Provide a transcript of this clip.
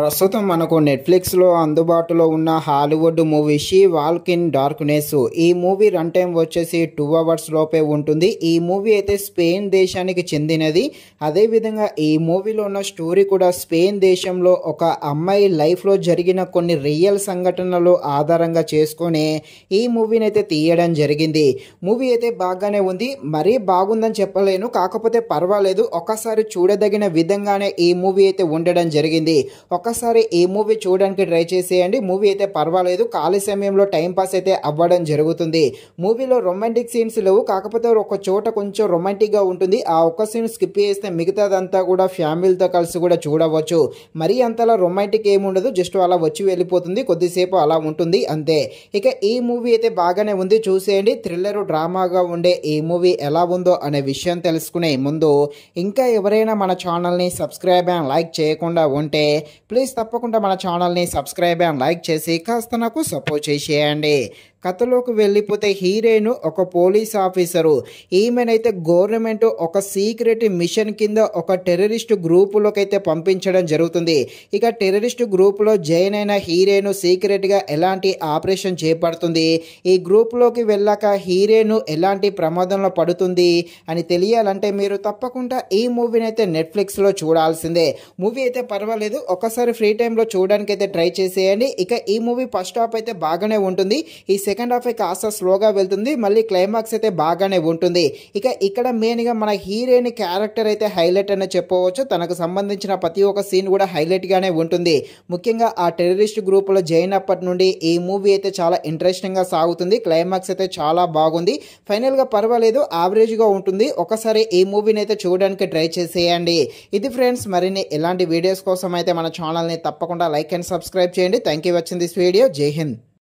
ప్రస్తుతం మనకు నెట్ఫ్లిక్స్లో అందుబాటులో ఉన్న Hollywood movie she walk in darkness. ఈ మూవీ రన్ టైం వచ్చేసి 2 అవర్స్ లోపే ఉంటుంది. ఈ మూవీ అయితే స్పెయిన్ దేశానికి చెందినది. అదేవిధంగా ఈ మూవీలో ఉన్న స్టోరీ కూడా స్పెయిన్ దేశంలో ఒక అమ్మాయి లైఫ్లో జరిగిన కొన్ని రియల్ సంఘటనలు ఆధారంగా చేసుకొని ఈ మూవీని అయితే తీయడం జరిగింది. మూవీ అయితే బాగానే ఉంది, మరీ బాగుందని చెప్పలేను, కాకపోతే పర్వాలేదు, ఒకసారి చూడదగిన విధంగానే ఈ మూవీ అయితే ఉండడం జరిగింది. ఒకసారి ఈ మూవీ చూడడానికి ట్రై చేసేయండి. మూవీ అయితే పర్వాలేదు, ఖాళీ సమయంలో టైంపాస్ అయితే అవ్వడం జరుగుతుంది. మూవీలో రొమాంటిక్ సీన్స్ లేవు, కాకపోతే ఒక చోట కొంచెం రొమాంటిక్గా ఉంటుంది. ఆ ఒక్క సీన్ స్కిప్ చేస్తే మిగతాదంతా కూడా ఫ్యామిలీతో కలిసి కూడా చూడవచ్చు. మరీ అంతలా రొమాంటిక్ ఏమి ఉండదు, జస్ట్ అలా వచ్చి వెళ్ళిపోతుంది, కొద్దిసేపు అలా ఉంటుంది అంతే. ఇక ఈ మూవీ అయితే బాగానే ఉంది, చూసేయండి. థ్రిల్లర్ డ్రామాగా ఉండే ఈ మూవీ ఎలా ఉందో అనే విషయం తెలుసుకునే ముందు ఇంకా ఎవరైనా మన ఛానల్ని సబ్స్క్రైబ్ అండ్ లైక్ చేయకుండా ఉంటే ప్లీజ్ తప్పకుండా మన ఛానల్ని సబ్స్క్రైబ్ అండ్ లైక్ చేసి కాస్త నాకు సపోర్ట్ చేసేయండి. కథలోకి వెళ్ళిపోతే హీరోయిన్ ఒక పోలీస్ ఆఫీసరు. ఈమెనైతే గవర్నమెంట్ ఒక సీక్రెట్ మిషన్ కింద ఒక టెర్రరిస్ట్ గ్రూపులోకి అయితే పంపించడం జరుగుతుంది. ఇక టెర్రరిస్ట్ గ్రూపులో జాయిన్ అయిన హీరోయిన్ సీక్రెట్గా ఎలాంటి ఆపరేషన్ చేపడుతుంది, ఈ గ్రూప్లోకి వెళ్ళాక హీరోయిన్ ఎలాంటి ప్రమాదంలో పడుతుంది అని తెలియాలంటే మీరు తప్పకుండా ఈ మూవీని అయితే నెట్ఫ్లిక్స్లో చూడాల్సిందే. మూవీ అయితే పర్వాలేదు, ఒకసారి ఫ్రీ టైంలో చూడడానికి అయితే ట్రై చేసేయండి. ఇక ఈ మూవీ ఫస్ట్ హాఫ్ అయితే బాగానే ఉంటుంది, ఈ సెకండ్ హాఫ్ కాస్త స్లోగా వెళ్తుంది, మళ్ళీ క్లైమాక్స్ అయితే బాగానే ఉంటుంది. ఇక ఇక్కడ మెయిన్గా మన హీరోయిన్ క్యారెక్టర్ అయితే హైలైట్ అని చెప్పవచ్చు. తనకు సంబంధించిన ప్రతి ఒక్క సీన్ కూడా హైలైట్గానే ఉంటుంది. ముఖ్యంగా ఆ టెర్రరిస్ట్ గ్రూప్లో జాయిన్ అప్పటి నుండి ఈ మూవీ అయితే చాలా ఇంట్రెస్టింగ్గా సాగుతుంది. క్లైమాక్స్ అయితే చాలా బాగుంది. ఫైనల్గా పర్వాలేదు, యావరేజ్గా ఉంటుంది. ఒకసారి ఈ మూవీని అయితే చూడడానికి ట్రై చేసేయండి. ఇది ఫ్రెండ్స్, మరిన్ని ఇలాంటి వీడియోస్ కోసం అయితే మన ఛానల్ని తప్పకుండా లైక్ అండ్ సబ్స్క్రైబ్ చేయండి. Thank you watching this video. జై హింద్.